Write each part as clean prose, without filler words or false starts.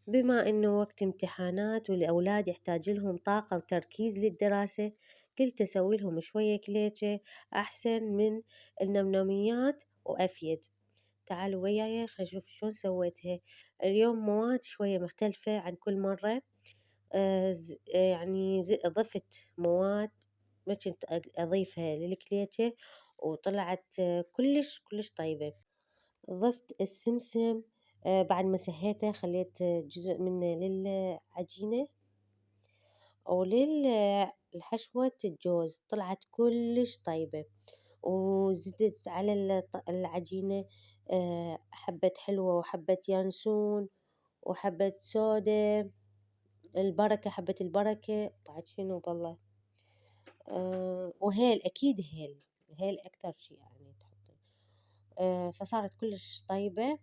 بما إنه وقت امتحانات والأولاد يحتاج لهم طاقة وتركيز للدراسة، قلت أسوي لهم شوية كليتشة أحسن من النمنميات وأفيد. تعالوا وياي خلينا نشوف شلون سويتها. اليوم مواد شوية مختلفة عن كل مرة. يعني ضفت مواد ما كنت أضيفها للكليتشة، وطلعت كلش طيبة. ضفت السمسم، بعد ما سهيته خليت جزء منه للعجينة الحشوة الجوز، طلعت كلش طيبة. وزدت على العجينة حبة حلوة وحبة يانسون وحبة سودا، البركة حبة البركة، بعد شنو بالله وهيل أكيد هيل أكثر شي يعني تحطي. فصارت كلش طيبة.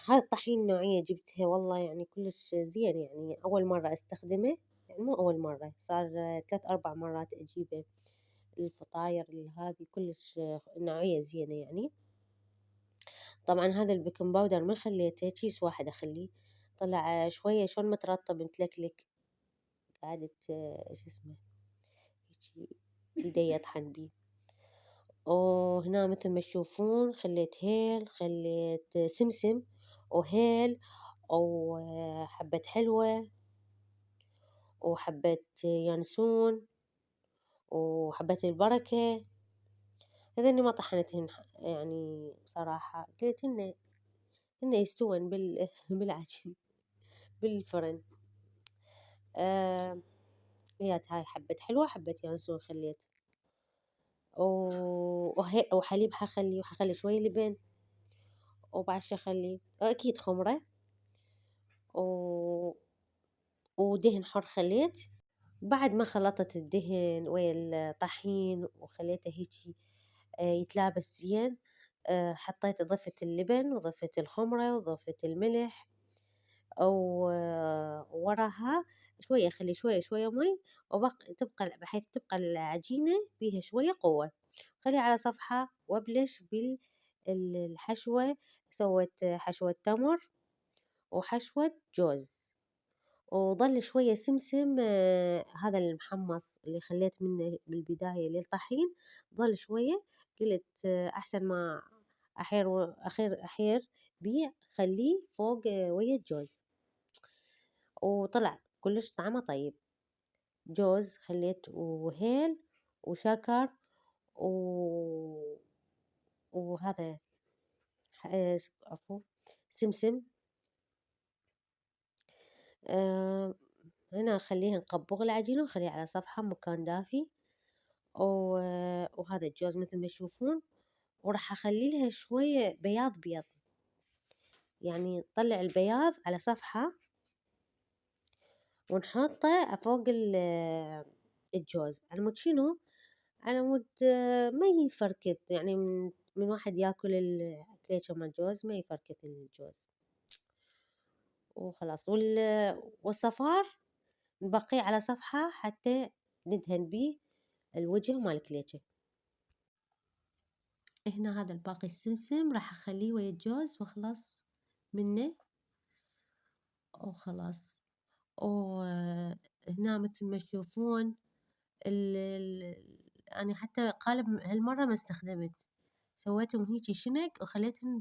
هذا الطحين نوعية جبتها والله يعني كلش زين، يعني أول مرة أستخدمه، يعني مو أول مرة، صار 3 4 مرات أجيبه. الفطاير هذي كلش نوعية زينة يعني. طبعا هذا البيكنج باودر ما خليته، كيس واحد أخليه، طلع شوية شلون مترطب متلكلك، قعدت شو اسمه هيجي إيدي يطحن بيه. وهنا مثل ما تشوفون خليت هيل، خليت سمسم وهيل وحبة حلوة وحبة يانسون وحبة البركة. هذني ما طحنتهن يعني بصراحة، قلت هن يستوون بالعجين بالفرن. يات هاي حبة حلوة حبة يانسون خليت، وحليب حخلي شوية لبن، وبعد شي أخلي أكيد خمرة و... ودهن حر خليت. بعد ما خلطت الدهن ويا الطحين وخليته هيجي يتلابس زين، ضفت اللبن وضفت الخمرة وضفت الملح، ووراها شوية أخلي شوية مي، بحيث تبقى العجينة بيها شوية قوة. خليها على صفحة وأبلش بالحشوة. سويت حشوة تمر وحشوة جوز، وظل شوية سمسم هذا المحمص اللي خليت منه بالبداية للطحين، ظل شوية. قلت أحسن ما أحير بيه خليه فوق ويا الجوز، وطلع كلش طعمه طيب. جوز خليت وهيل وشكر وهذا عفوا سمسم. آه هنا أخليها نقبغ العجينة ونخليها على صفحة مكان دافي، وهذا الجوز مثل ما تشوفون. وراح أخلي لها شوية بياض، يعني نطلع البياض على صفحة ونحطه فوق الجوز، على مود شنو؟ على مود ما يفركت، يعني من واحد ياكل الكليتشة مال الجوز ما يفركت الجوز. وخلاص والصفار نبقيه على صفحة حتى ندهن بيه الوجه مال الكليتشة. هنا هذا الباقي السمسم راح أخليه ويا الجوز وأخلص منه وخلاص. وهنا مثل ما تشوفون أنا حتى قالب هالمرة ما استخدمت، سويتهم هيجي شنك وخليتهن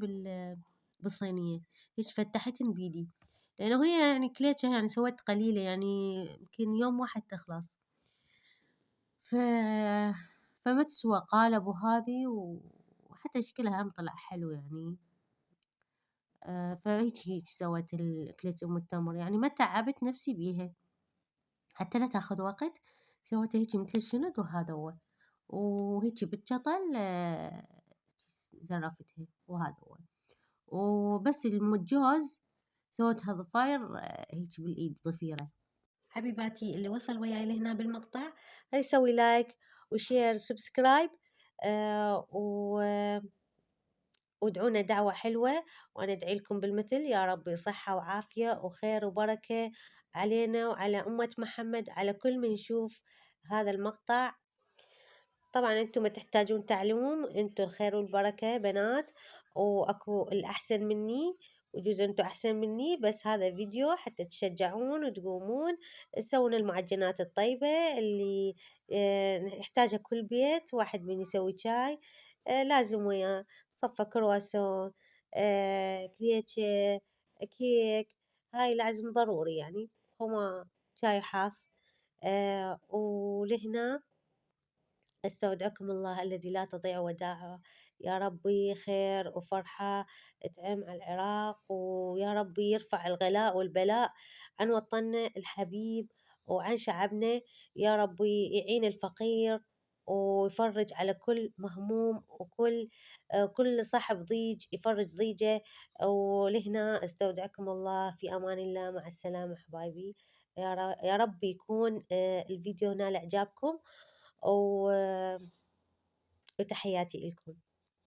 بالصينية، هيج فتحتهن بيدي، لأنه هي يعني كليتشة يعني سويت قليلة، يعني يمكن يوم واحد تخلص. ف... فما تسوى قالب وهذي، وحتى شكلها هم طلع حلو يعني. فهيج سويت الكليتشة أم التمر، يعني ما تعبت نفسي بيها حتى لا تاخذ وقت. سويتها هيجي مثل الشنق وهذا هو، وهيجي بالشطل زرفتها وهذا هو. وبس الجوز سويتها ضفاير هيجي بالإيد ضفيرة. حبيباتي اللي وصل وياي لهنا بالمقطع يسوي لايك وشير سبسكرايب، وادعونا دعوة حلوة، وأنا أدعي لكم بالمثل يا رب صحة وعافية وخير وبركة علينا وعلى أمة محمد، على كل من يشوف هذا المقطع. طبعا أنتم ما تحتاجون تعلمون، أنتم الخير والبركة بنات، وأكو الأحسن مني ويجوز أنتم أحسن مني، بس هذا فيديو حتى تشجعون وتقومون تسوون المعجنات الطيبة اللي يحتاجها كل بيت. واحد من يسوي شاي لازم وياه صفة كرواسون، كليتشة، كيك، هاي لازم ضروري يعني، هما شاي حاف. ولهنا أستودعكم الله الذي لا تضيع ودائعه. يا ربي خير وفرحة تعم على العراق، ويا ربي يرفع الغلاء والبلاء عن وطننا الحبيب وعن شعبنا. يا ربي يعين الفقير ويفرج على كل مهموم، وكل كل صاحب ضيج يفرج ضيجه. ولهنا أستودعكم الله في أمان الله، مع السلامة حبايبي. يا رب يكون الفيديو نال إعجابكم، و وتحياتي إلكم.